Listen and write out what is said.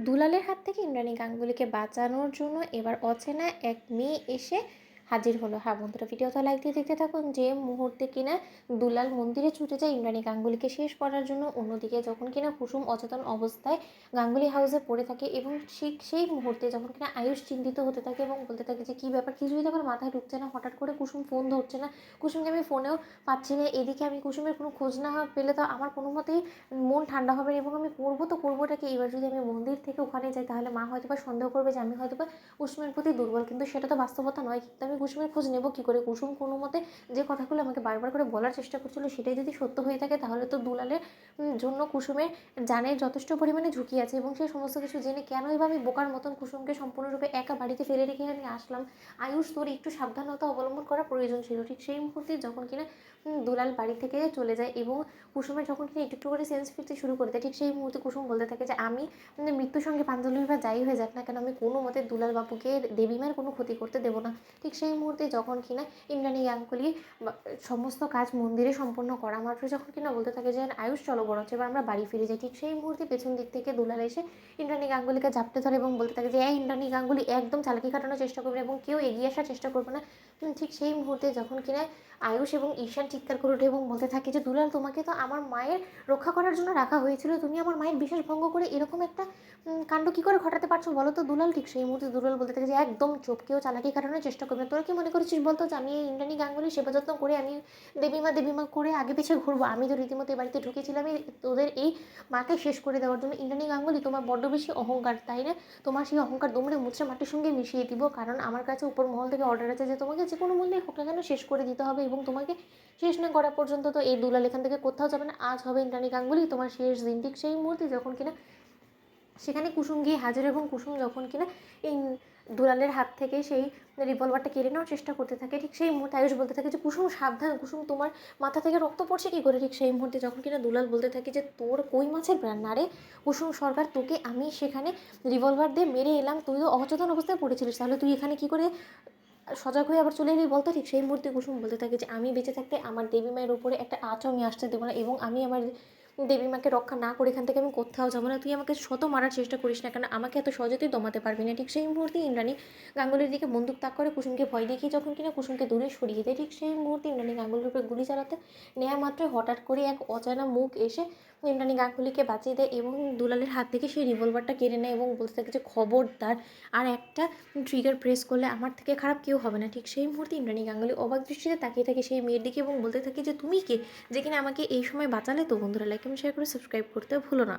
দুলালের হাত থেকে ইন্দ্রাণী গাঙ্গুলিকে বাঁচানোর জন্য এবার অচেনা এক মেয়ে এসে হাজির হলো। হ্যাঁ বন্ধুরা, ভিডিওটা লাইক দিয়ে দেখতে থাকুন। যে মুহূর্তে কিনা দুলাল মন্দিরে ছুটে যায় ইন্দ্রাণী গাঙ্গুলিকে শেষ করার জন্য, অন্যদিকে যখন কিনা কুসুম অচেতন অবস্থায় গাঙ্গুলি হাউসে পড়ে থাকে এবং ঠিক সেই মুহূর্তে যখন কিনা আয়ুষ চিন্তিত হতে থাকে এবং বলতে থাকে যে কী ব্যাপার, কিছুই তো আমার মাথায় ঢুকছে না, হঠাৎ করে কুসুম ফোন ধরছে না, কুসুমকে আমি ফোনেও পাচ্ছি না, এদিকে আমি কুসুমের কোনো খোঁজ না পেলে তো আমার কোনো মতেই মন ঠান্ডা হবে না এবং আমি করবো তো করবোটা কি, এবার যদি আমি মন্দির থেকে ওখানে যাই তাহলে মা হয়তো বা সন্দেহ করবে যে আমি হয়তো বা কুসুমের প্রতি দুর্বল, কিন্তু সেটা তো বাস্তবতা নয়। কিন্তু আমি কুসুমের খোঁজ নেবো কী করে? কুসুম কোনো মতে যে কথাগুলো আমাকে বারবার করে বলার চেষ্টা করছিল সেটাই যদি সত্য হয়ে থাকে তাহলে তো দুলালের জন্য কুসুমের জানের যথেষ্ট পরিমাণে ঝুঁকি আছে এবং সেই সমস্ত কিছু জেনে কেনই বা আমি বোকার মতন কুসুমকে সম্পূর্ণরূপে একা বাড়িতে ফেলে রেখে আমি আসলাম। আয়ুষ, তোর একটু সাবধানতা অবলম্বন করা প্রয়োজন ছিল। ঠিক সেই মুহূর্তে যখন কিনা দুলাল বাড়ি থেকে চলে যায় এবং কুসুমের যখন কিনা একটু একটু করে সেন্স ফিরতে শুরু করে দেয়, ঠিক সেই মুহূর্তে কুসুম বলতে থাকে যে আমি মৃত্যুর সঙ্গে পাঞ্জলির বা যাই হয়ে যাক না কেন, আমি কোনো মতে দুলাল বাবুকে দেবীমার কোনো ক্ষতি করতে দেবো না। ঠিক সেই মুহূর্তে যখন কিনা ইন্দ্রাণী গাঙ্গুলি সমস্ত কাজ মন্দিরে সম্পন্ন করা মাত্র যখন কিনা বলতে থাকে যে আয়ুষ চলো বরঞ্চ এবার আমরা বাড়ি ফিরে যাই, ঠিক সেই মুহূর্তে পেছন দিক থেকে দুলাল এসে ইন্দ্রাণী গাঙ্গুলিকে জাপটে ধরে এবং বলতে থাকে যে এই ইন্দ্রাণী গাঙ্গুলি, একদম চালাকি খাটানোর চেষ্টা করবে এবং কেউ এগিয়ে আসার চেষ্টা করবে না। ঠিক সেই মুহূর্তে যখন কিনা আয়ুষ এবং ঈশান চিৎকার করে ওঠে এবং বলতে থাকে যে দুলাল, তোমাকে তো আমার মায়ের রক্ষা করার জন্য রাখা হয়েছিল, তুমি আমার মায়ের বিশ্বাস ভঙ্গ করে এরকম একটা কাণ্ড কী করে ঘটাতে পারছো বলো তো দুলাল। ঠিক সেই মুহূর্তে দুলাল বলতে থাকে যে একদম চোপ, কেউ চালাকি খাটানোর চেষ্টা করবে। তোরা কি মনে করেছিস বলতো যে আমি এই ইন্দ্রাণী গাঙ্গুলির সেবা যত্ন করে আমি দেবীমা দেবীমা করে আগে পিছিয়ে ঘুরবো? আমি তো রীতিমতো এই বাড়িতে ঢুকেছিলাম তোদের এই মাকে শেষ করে দেওয়ার জন্য। ইন্দ্রাণী গাঙ্গুলি, তোমার বড্ড বেশি অহংকার, তাই না? তোমার সেই অহংকার দুমড়ে মুচড়ে মাটির সঙ্গে মিশিয়ে দিব, কারণ আমার কাছে উপর মহল থেকে অর্ডার আছে যে তোমাকে যে কোনো মূল্যে হোক না কেন শেষ করে দিতে হবে এবং তোমাকে শেষ না করা পর্যন্ত তো এই দুলাল এখান থেকে কোথাও যাবে না। আজ হবে ইন্দ্রাণী গাঙ্গুলি তোমার শেষ দিন। ঠিক সেই মুহূর্তে যখন কিনা সেখানে কুসুম গিয়ে হাজির এবং কুসুম যখন কিনা এই দুলালের হাত থেকে সেই রিভলভারটা কেড়ে নেওয়ার চেষ্টা করতে থাকে, ঠিক সেই মুহূর্তে আয়ুষ বলতে থাকে যে কুসুম সাবধান, কুসুম তোমার মাথা থেকে রক্ত পড়ছে কী করে? ঠিক সেই মুহূর্তে যখন কিনা দুলাল বলতে থাকে যে তোর কই মাছের প্রাণ না রে কুসুম সরকার, তোকে আমি সেখানে রিভলভার দিয়ে মেরে এলাম, তুই তো অচেতন অবস্থায় পড়েছিলিস, তাহলে তুই এখানে কী করে সজাগ হয়ে আবার চলে এলি বলতো? ঠিক সেই মুহূর্তে কুসুম বলতে থাকে যে আমি বেঁচে থাকতে আমার দেবী মায়ের উপরে একটা আঁচও আমি আসতে দেবো না এবং আমি আমার দেবী মাকে রক্ষা না করে এখান থেকে আমি কোথাও যাবো না। তুই আমাকে শত মারার চেষ্টা করিস না কেন, আমাকে এত সহজে তুই দমাতে পারবি না। ঠিক সেই মুহূর্তে ইন্দ্রাণী গাঙ্গুলির দিকে বন্দুক তাক করে কুসুমকে ভয় দেখিয়ে যখন কিনা কুসুমকে দূরে সরিয়ে দেয়, ঠিক সেই মুহূর্তে ইন্দ্রাণী গাঙ্গুলির উপরে গুলি চালাতে নেওয়া মাত্রই হঠাৎ করে এক অজানা মুখ এসে ইন্দ্রাণী গাঙ্গুলিকে বাঁচিয়ে দেয় এবং দুলালের হাত থেকে সেই রিভলভারটা কেড়ে নেয় এবং বলতে থাকে যে খবরদার আর একটা ট্রিগার প্রেস করলে আমার থেকে খারাপ কেউ হবে না। ঠিক সেই মুহূর্তে ইন্দ্রাণী গাঙ্গুলি অবাক দৃষ্টিতে তাকিয়ে থাকে সেই মেয়ের দিকে এবং বলতে থাকে যে তুমি কে, যে কিনা আমাকে এই সময় বাঁচালে। তো বন্ধুরা, লাইক এবং শেয়ার করে সাবস্ক্রাইব করতে ভুলো না।